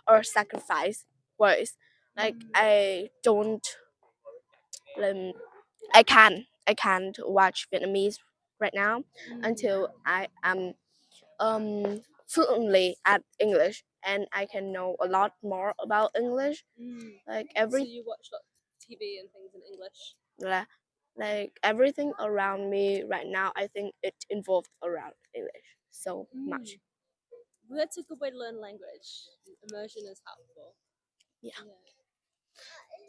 or sacrifice words. Like I don't um, I can't watch Vietnamese right now until I am fluently at English and I can know a lot more about English. Like So every you watch lots of TV and things in English. la- like everything around me right now, I think it involved around English so much. Well, that's a good way to learn language. Immersion is helpful. Yeah.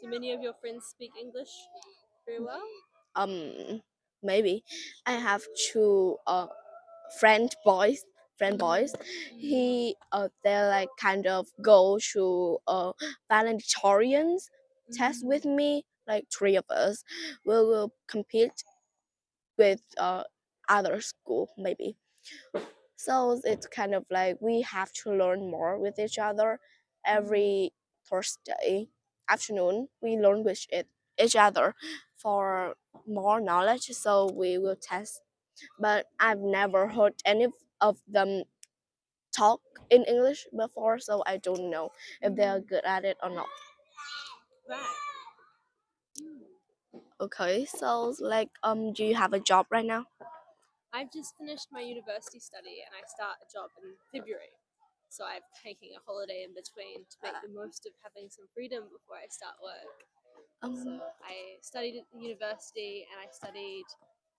Do many of your friends speak English very well? Maybe I have two friend boys friend boys. They're like kind of go to valedictorians test with me. Like three of us will compete with other school maybe. So it's kind of like we have to learn more with each other. Every Thursday afternoon we learn with each other for more knowledge, so we will test. But I've never heard any of them talk in English before, so I don't know if they are good at it or not. Right. Okay, so like do you have a job right now? I've just finished my university study and I start a job in February. So I'm taking a holiday in between to make the most of having some freedom before I start work. So I studied at the university and I studied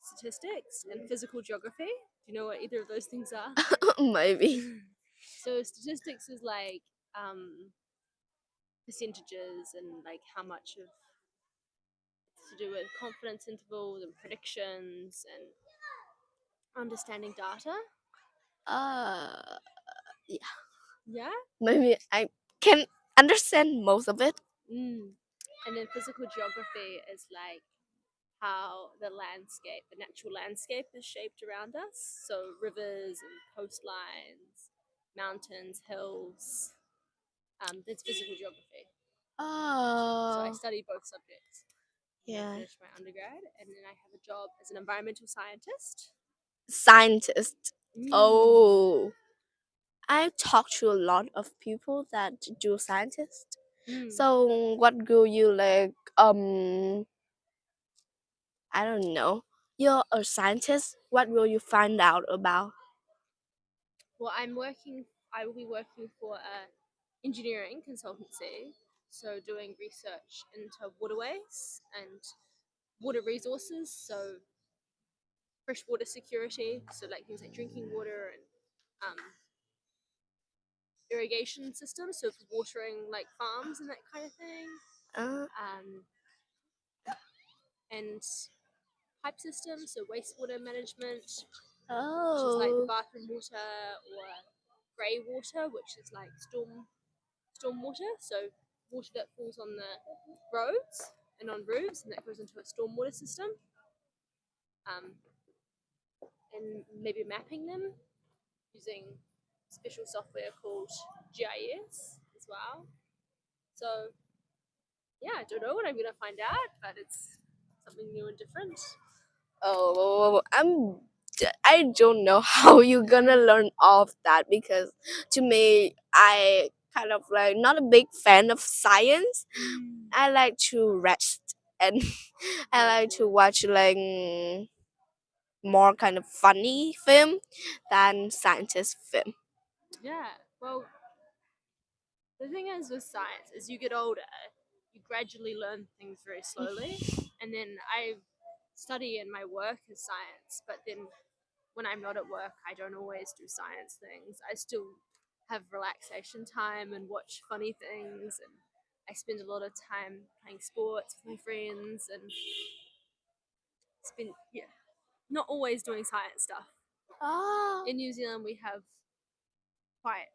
statistics and physical geography. Do you know what either of those things are? Maybe. So statistics is like percentages and like how much of to do with confidence intervals and predictions and understanding data. uh Yeah. Maybe I can understand most of it. And then physical geography is like how the landscape, the natural landscape, is shaped around us. So rivers and coastlines, mountains, hills. That's physical geography. So I Oh, study both subjects. And I yeah. finished my undergrad, and then I have a job as an environmental scientist. Scientist. Mm. Oh, I talk to a lot of people that do scientist. Mm. So what do you like I don't know. You're a scientist. What will you find out about? Well, I will be working for a engineering consultancy, so doing research into waterways and water resources, so freshwater security, so like things like drinking water and irrigation systems, so for watering like farms and that kind of thing, Uh, um, and pipe systems, so wastewater management, which is like the oh. bathroom water, or grey water, which is like storm water, so water that falls on the roads and on roofs, and that goes into a stormwater system, um, and maybe mapping them using special software called GIS as well. So yeah, I don't know what I'm gonna find out, but it's something new and different. Oh, I don't know how you're gonna learn all of that because to me, I kind of like not a big fan of science. I like to rest and I like to watch like more kind of funny film than scientist film. Yeah. Well, the thing is with science, as you get older, you gradually learn things very slowly, and then I study and my work is science, but then when I'm not at work, I don't always do science things. I still have relaxation time and watch funny things, and I spend a lot of time playing sports with my friends and spend yeah, not always doing science stuff. Oh, In New Zealand, we have quite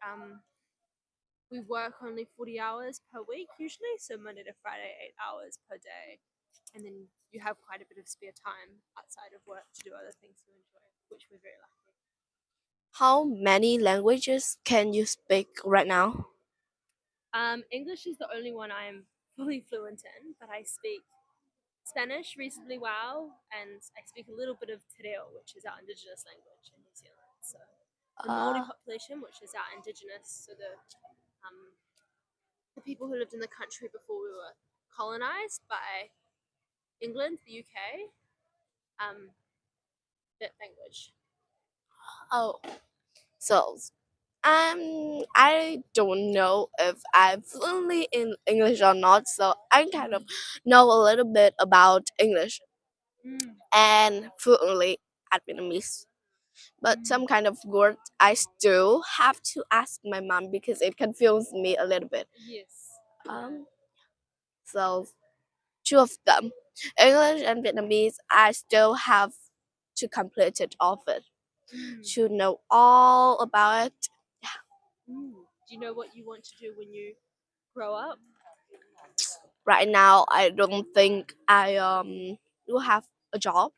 we work only 40 hours per week usually, so Monday to Friday, 8 hours per day, and then you have quite a bit of spare time outside of work to do other things you enjoy, which we're very lucky. how many languages can you speak right now? English is the only one I am fully fluent in, but I speak Spanish reasonably well, and I speak a little bit of Te Reo, which is our indigenous language in New Zealand. So the Maori Uh, population, which is our indigenous, so the um, the people who lived in the country before we were colonized by England, the UK, that language. Oh, so I don't know if I'm fluently in English or not, so I kind of know a little bit about English Mm. and fluently at Vietnamese. But Mm. some kind of word I still have to ask my mom because it confuses me a little bit. Yes. Um, so two of them, English and Vietnamese, I still have to complete it of it Mm. to know all about it. Mm. Do you know what you want to do when you grow up? Right now, I don't think I will have a job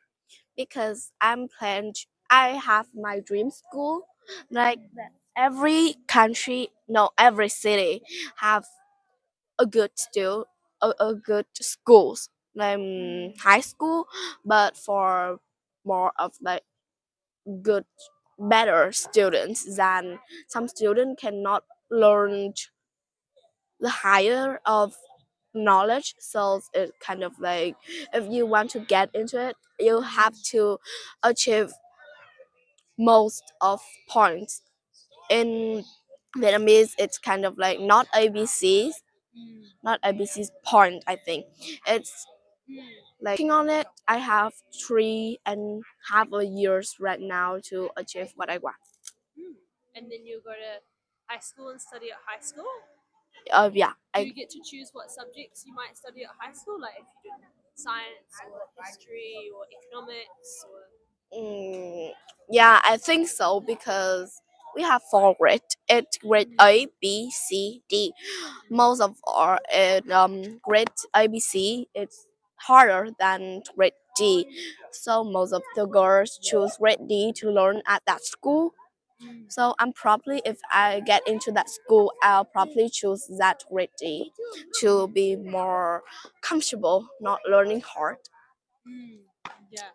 because I'm planned. I have my dream school, like that. Every country, no, every city have a good still a good schools, like high school, but for more of like good, better students than some student cannot learn the higher of knowledge. So it kind of like if you want to get into it, you have to achieve most of points. In Vietnamese, it's kind of like not ABCs, Mm. not ABC's point. I think it's Mm. like working on it. I have 3.5 years right now to achieve what I want. Mm. And then you go to high school and study at high school. Yeah, Do I you get to choose what subjects you might study at high school, like if you do science or history or economics or? mm, yeah, I think so because we have four grade. It's grade Mm. A, B, C, D. Most of our in grade ABC it's harder than grade D. So most of the girls choose grade D to learn at that school. Mm. So I'm probably if I get into that school, I'll probably choose that grade D to be more comfortable, not learning hard. Mm. Yeah.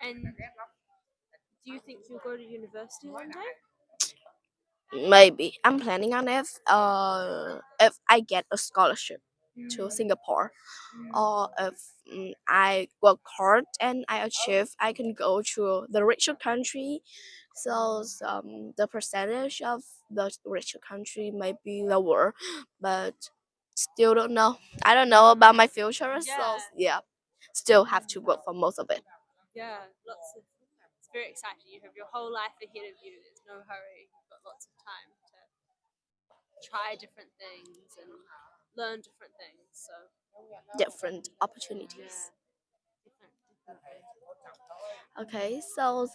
And do you think you'll go to university one day? Maybe I'm planning on if I get a scholarship to Mm. Singapore, Mm. or if I work hard and I achieve, I can go to the richer country. So the percentage of the richer country might be lower, but still don't know. I don't know about my future, so Yeah. yeah, still have to work for most of it. Yeah. Lots of. It's very exciting. You have your whole life ahead of you. There's no hurry. You've got lots of time to try different things and learn different things. So Different yeah, opportunities. definitely. Okay, so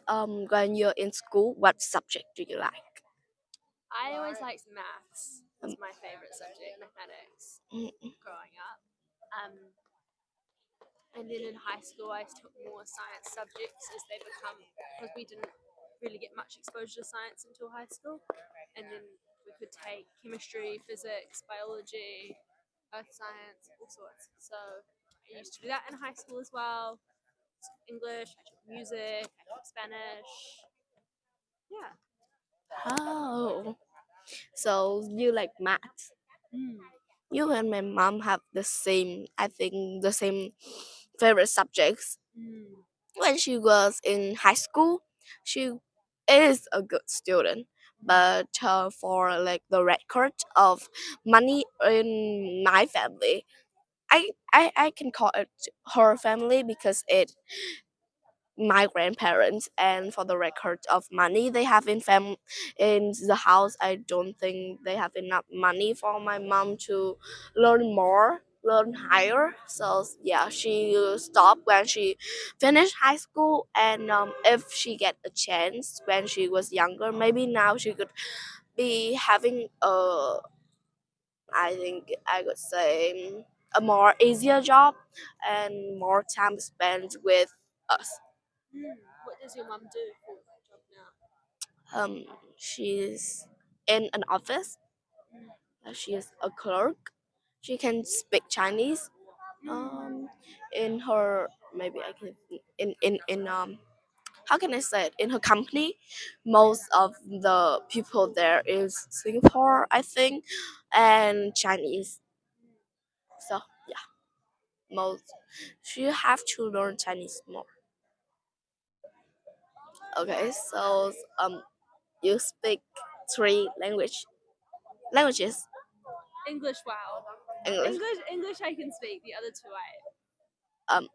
when you're in school, what subject do you like? I always liked maths. Um, Was my favorite subject, mathematics, mm, growing up. And then in high school, I took more science subjects as they become because we didn't really get much exposure to science until high school, and then we could take chemistry, physics, biology, earth science, all sorts. So I used to do that in high school as well. English, I took music, I took Spanish. Yeah. oh, so you like math? Mm. You and my mom have the same, I think, the same favorite subjects. Mm. When she was in high school, she is a good student, but for like the record of money in my family, I can call it her family because it my grandparents, and for the record of money they have in the house, I don't think they have enough money for my mom to learn higher. So yeah, she stopped when she finished high school, and if she get a chance when she was younger, maybe now she could be having a, I think I could say, a more easier job and more time spent with us. Mm. What does your mum do for a job now? Um, she's in an office. She is a clerk. She can speak Chinese. Um, in her maybe I can in how can I say it, in her company, most of the people there is Singapore, I think. and Chinese. So yeah, most you have to learn Chinese more. Okay, so you speak three languages. English, wow. English. English I can speak. The other two I. Um,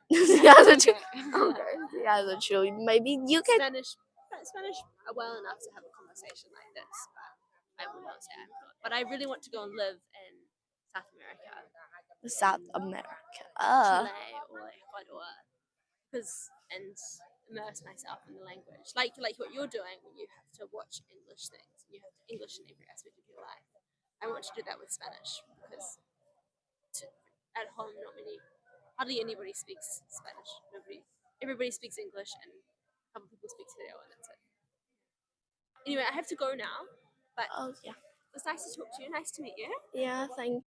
the other two. Okay. Okay, the other two. Maybe you can Spanish well enough to have a conversation like this, but I will not say I'm good. But I really want to go and live in South America, South America. Chile or Ecuador, and immerse myself in the language, like what you're doing, when you have to watch English things and you have to English in every aspect of your life. I want to do that with Spanish because to, at home, hardly anybody speaks Spanish. Everybody speaks English, and a couple people speak Tagalog, and that's it. Anyway, I have to go now, but Oh yeah, it was nice to talk to you. Nice to meet you. yeah. Thank